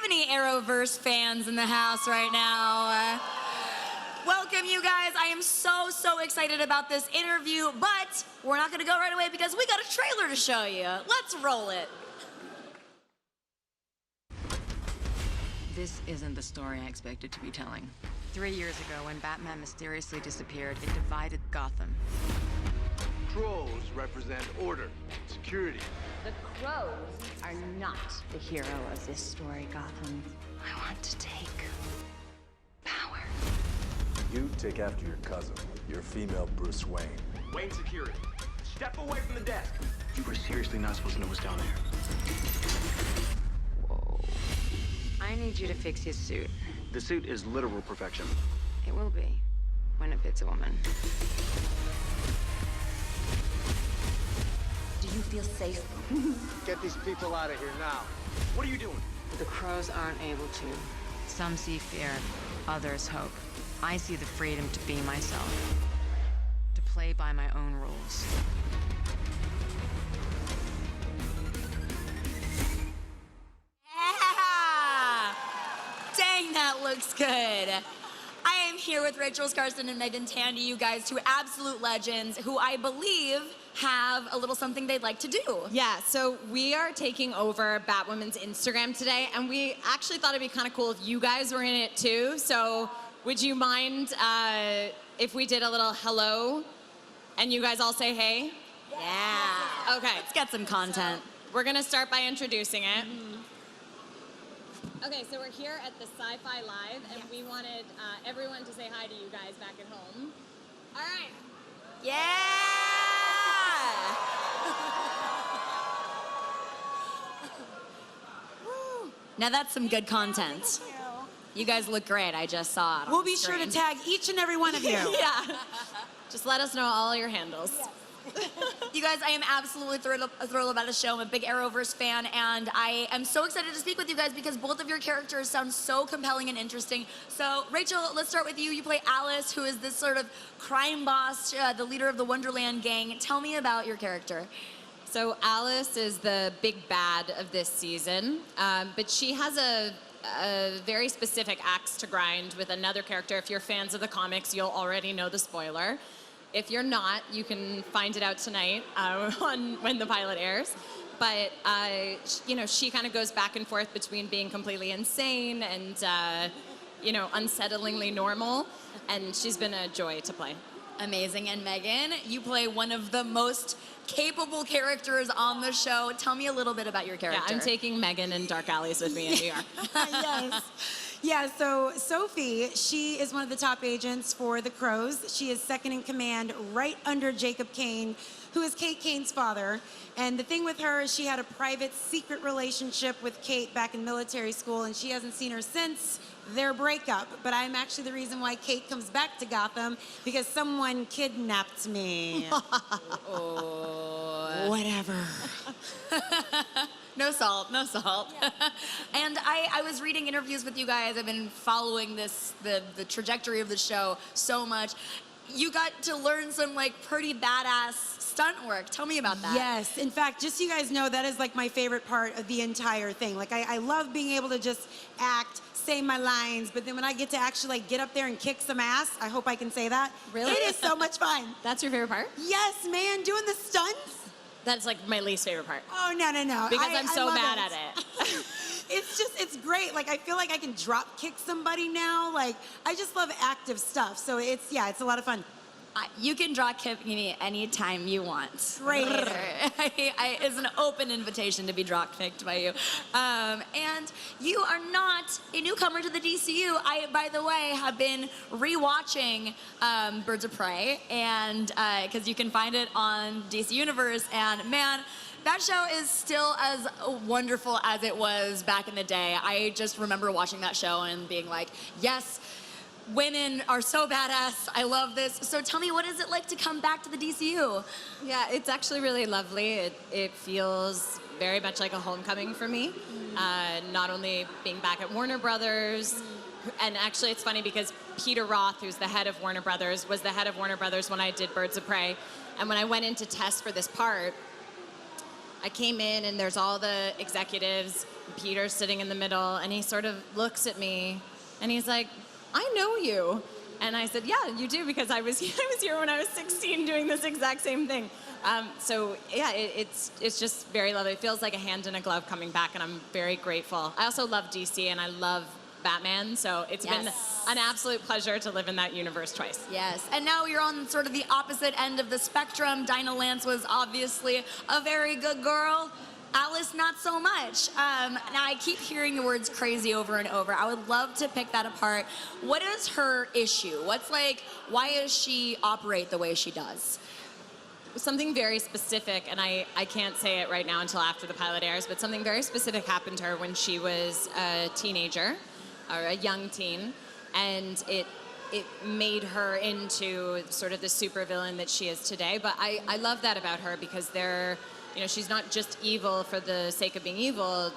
any Arrowverse fans in the house right now? Welcome, you guys. I am so excited about this interview, but we're not going to go right away because we got a trailer to show you. Let's roll it. This isn't the story I expected to be telling. 3 years ago, when Batman mysteriously disappeared, it divided Gotham. Crows represent order, security. The crows are not the hero of this story, Gotham. I want to take power. You take after your cousin, your female Bruce Wayne. Wayne security. Step away from the desk. You were seriously not supposed to know what's down there. Whoa. I need you to fix his suit. The suit is literal perfection. It will be, when it fits a woman. Do you feel safe? Get these people out of here now. What are you doing? The crows aren't able to. Some see fear, others hope. I see the freedom to be myself, to play by my own rules. Yeah! Dang, that looks good. I am here with Rachel, Skarsten, and Meagan Tandy, you guys, two absolute legends who I believe have a little something they'd like to do. Yeah, so we are taking over Batwoman's Instagram today, and we actually thought it'd be kind of cool if you guys were in it too. So would you mind if we did a little hello and you guys all say hey? Yeah. Okay. Let's get some content. We're gonna start by introducing it. Okay, so we're here at the SYFY Live, and we wanted everyone to say hi to you guys back at home. All right. Yeah! Now that's some good content. You guys look great. I just saw it. We'll be sure to tag each and every one of you. Yeah. Just let us know all your handles. You guys, I am absolutely thrilled about the show. I'm a big Arrowverse fan, and I am so excited to speak with you guys because both of your characters sound so compelling and interesting. So, Rachel, let's start with you. You play Alice, who is this sort of crime boss, the leader of the Wonderland gang. Tell me about your character. So Alice is the big bad of this season, but she has a very specific axe to grind with another character. If you're fans of the comics, you'll already know the spoiler. If you're not, you can find it out tonight when the pilot airs. But you know, she kind of goes back and forth between being completely insane and you know, unsettlingly normal, and she's been a joy to play. Amazing. And Meagan, you play one of the most capable characters on the show. Tell me a little bit about your character. Yeah, I'm taking Meagan in dark alleys with me in New York. Yes. Yeah, so Sophie, she is one of the top agents for the Crows. She is second in command right under Jacob Kane, who is Kate Kane's father. And the thing with her is she had a private, secret relationship with Kate back in military school, and she hasn't seen her since their breakup. But I'm actually the reason why Kate comes back to Gotham, because someone kidnapped me. Oh. Whatever. No salt, no salt. Yeah. And I was reading interviews with you guys. I've been following the trajectory of the show so much. You got to learn some like pretty badass stunt work. Tell me about that. Yes, in fact, just so you guys know, that is like my favorite part of the entire thing. Like I love being able to just act, say my lines, but then when I get to actually like get up there and kick some ass, I hope I can say that. Really? It is so much fun. That's your favorite part? Yes, man, doing the stunts. That's like my least favorite part. Oh, no, no, no. Because I'm so bad at it. It's great. Like, I feel like I can drop kick somebody now. Like, I just love active stuff. So it's a lot of fun. You can drop kick me anytime you want. Great. It's an open invitation to be drop kicked by you. And you are not a newcomer to the DCU. I, by the way, have been rewatching Birds of Prey, and because you can find it on DC Universe, and man, that show is still as wonderful as it was back in the day. I just remember watching that show and being like, yes, women are so badass. I love this. So tell me, what is it like to come back to the DCU? Yeah, it's actually really lovely. It feels very much like a homecoming for me. Not only being back at Warner Brothers, and actually it's funny because Peter Roth, who's the head of Warner Brothers, was the head of Warner Brothers when I did Birds of Prey. And when I went in to test for this part, I came in and there's all the executives, Peter's sitting in the middle, and he sort of looks at me and he's like, I know you. And I said, yeah, you do, because I was here when I was 16 doing this exact same thing. So yeah, it's just very lovely. It feels like a hand in a glove coming back, and I'm very grateful. I also love DC, and I love Batman, so it's been an absolute pleasure to live in that universe twice. Yes, and now you're on sort of the opposite end of the spectrum. Dinah Lance was obviously a very good girl. Alice, not so much. Now, I keep hearing the words crazy over and over. I would love to pick that apart. What is her issue? Why does she operate the way she does? Something very specific, and I can't say it right now until after the pilot airs, but something very specific happened to her when she was a teenager, or a young teen, and it made her into sort of the supervillain that she is today. But I love that about her, because she's not just evil for the sake of being evil.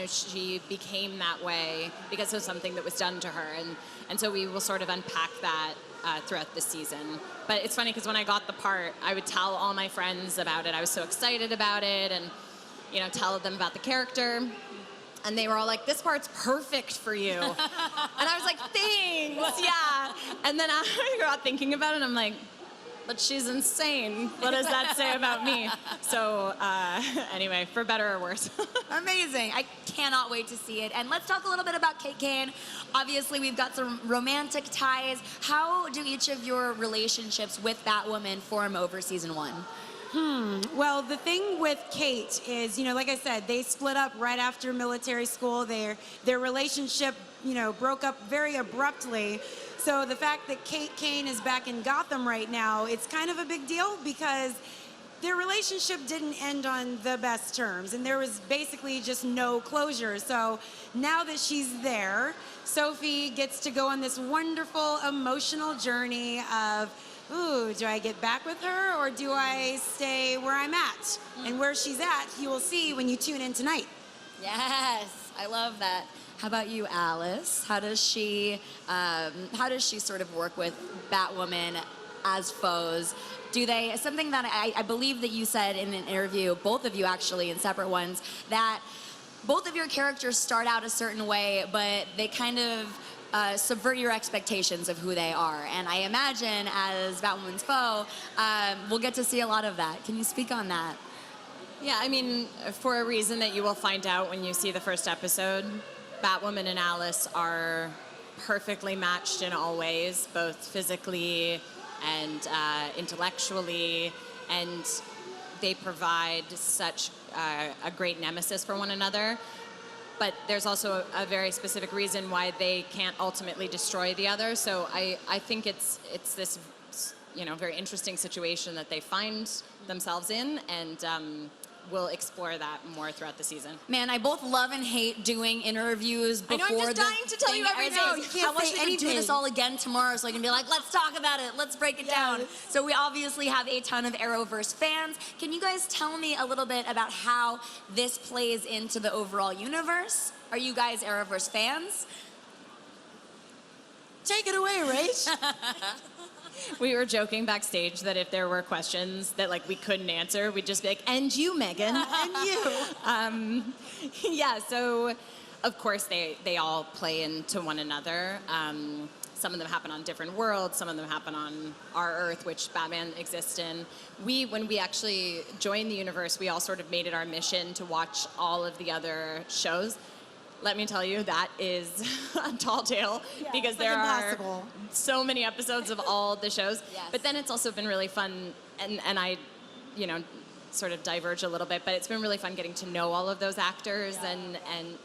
She became that way because of something that was done to her, and so we will sort of unpack that throughout the season. But it's funny, because when I got the part, I would tell all my friends about it. I was so excited about it, and tell them about the character. And they were all like, this part's perfect for you. And I was like, thanks, yeah. And then I got thinking about it, and I'm like, but she's insane. What does that say about me? So anyway, for better or worse. Amazing. I cannot wait to see it. And let's talk a little bit about Kate Kane. Obviously, we've got some romantic ties. How do each of your relationships with Batwoman form over season 1? Well, the thing with Kate is, like I said, they split up right after military school. Their relationship, broke up very abruptly. So the fact that Kate Kane is back in Gotham right now, it's kind of a big deal, because their relationship didn't end on the best terms, and there was basically just no closure. So now that she's there, Sophie gets to go on this wonderful emotional journey of, ooh, do I get back with her, or do I stay where I'm at? And where she's at, you will see when you tune in tonight. Yes, I love that. How about you, Alice? How does she sort of work with Batwoman as foes? Something that I believe that you said in an interview, both of you actually, in separate ones, that both of your characters start out a certain way, but they kind of subvert your expectations of who they are. And I imagine as Batwoman's foe, we'll get to see a lot of that. Can you speak on that? Yeah, I mean, for a reason that you will find out when you see the first episode, Batwoman and Alice are perfectly matched in all ways, both physically and intellectually, and they provide such a great nemesis for one another. But there's also a very specific reason why they can't ultimately destroy the other. So I think it's this very interesting situation that they find themselves in, and we'll explore that more throughout the season. Man, I both love and hate doing interviews before I know, I'm just dying to tell you everything. I want you to do this all again tomorrow so I can be like, let's talk about it, let's break it down. So we obviously have a ton of Arrowverse fans. Can you guys tell me a little bit about how this plays into the overall universe? Are you guys Arrowverse fans? Take it away, Rach. We were joking backstage that if there were questions that we couldn't answer, we'd just be like, and you, Megan, and you. Yeah, so of course they all play into one another. Some of them happen on different worlds, some of them happen on our Earth, which Batman exists in. When we actually joined the universe, we all sort of made it our mission to watch all of the other shows. Let me tell you, that is a tall tale, because there are so many episodes of all the shows. Yes. But then it's also been really fun, and I, sort of diverge a little bit, but it's been really fun getting to know all of those actors, and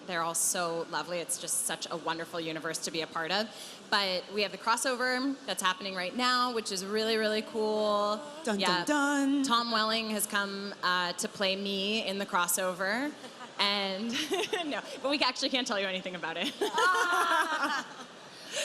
they're all so lovely. It's just such a wonderful universe to be a part of. But we have the crossover that's happening right now, which is really, really cool. Dun, dun, dun. Tom Welling has come to play me in the crossover. And no, but we actually can't tell you anything about it.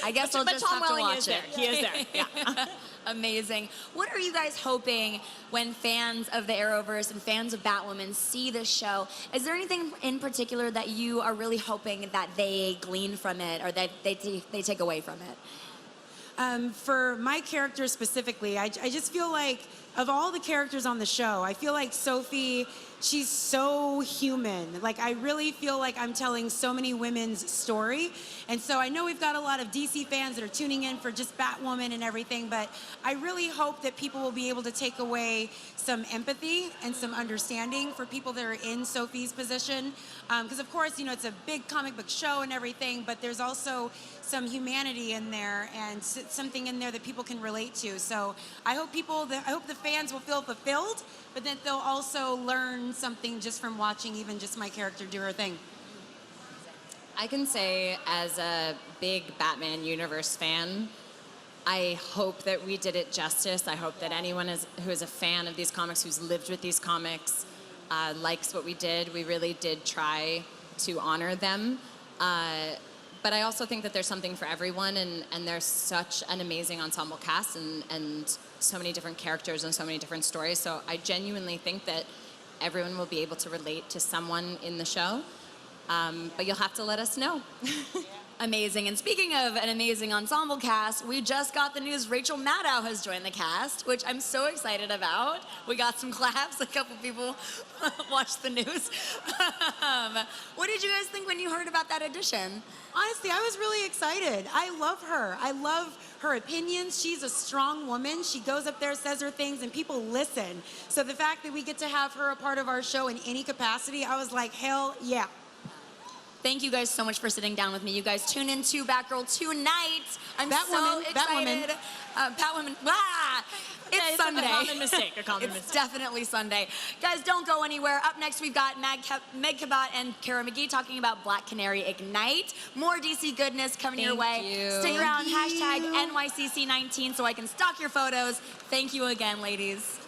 I guess we'll just Tom have Welling to watch is it. there. He is there. Yeah. Amazing. What are you guys hoping when fans of the Arrowverse and fans of Batwoman see this show? Is there anything in particular that you are really hoping that they glean from it, or that they take away from it? For my character specifically, I just feel like of all the characters on the show, I feel like Sophie, she's so human. Like, I really feel like I'm telling so many women's story. And so I know we've got a lot of DC fans that are tuning in for just Batwoman and everything, but I really hope that people will be able to take away some empathy and some understanding for people that are in Sophie's position. Because of course, you know, it's a big comic book show and everything, but there's also some humanity in there and something in there that people can relate to. So I hope the fans will feel fulfilled, but that they'll also learn something just from watching even just my character do her thing. I can say, as a big Batman universe fan, I hope that we did it justice. I hope that anyone who is a fan of these comics, who's lived with these comics, likes what we did. We really did try to honor them. But I also think that there's something for everyone, and there's such an amazing ensemble cast and so many different characters and so many different stories. So I genuinely think that everyone will be able to relate to someone in the show. But you'll have to let us know. Amazing. And speaking of an amazing ensemble cast, we just got the news Rachel Maddow has joined the cast, which I'm so excited about. We got some claps. A couple people watched the news. What did you guys think when you heard about that addition? Honestly, I was really excited. I love her. I love her opinions. She's a strong woman. She goes up there, says her things, and people listen. So the fact that we get to have her a part of our show in any capacity, I was like, hell yeah. Thank you guys so much for sitting down with me. You guys tune in to Batgirl tonight. I'm so Batwoman, excited. Batwoman. Ah! It's Sunday. A common mistake. It's definitely Sunday. Guys, don't go anywhere. Up next, we've got Meg Cabot and Kara McGee talking about Black Canary Ignite. More DC goodness coming your way. Stick around. #NYCC19 so I can stalk your photos. Thank you again, ladies.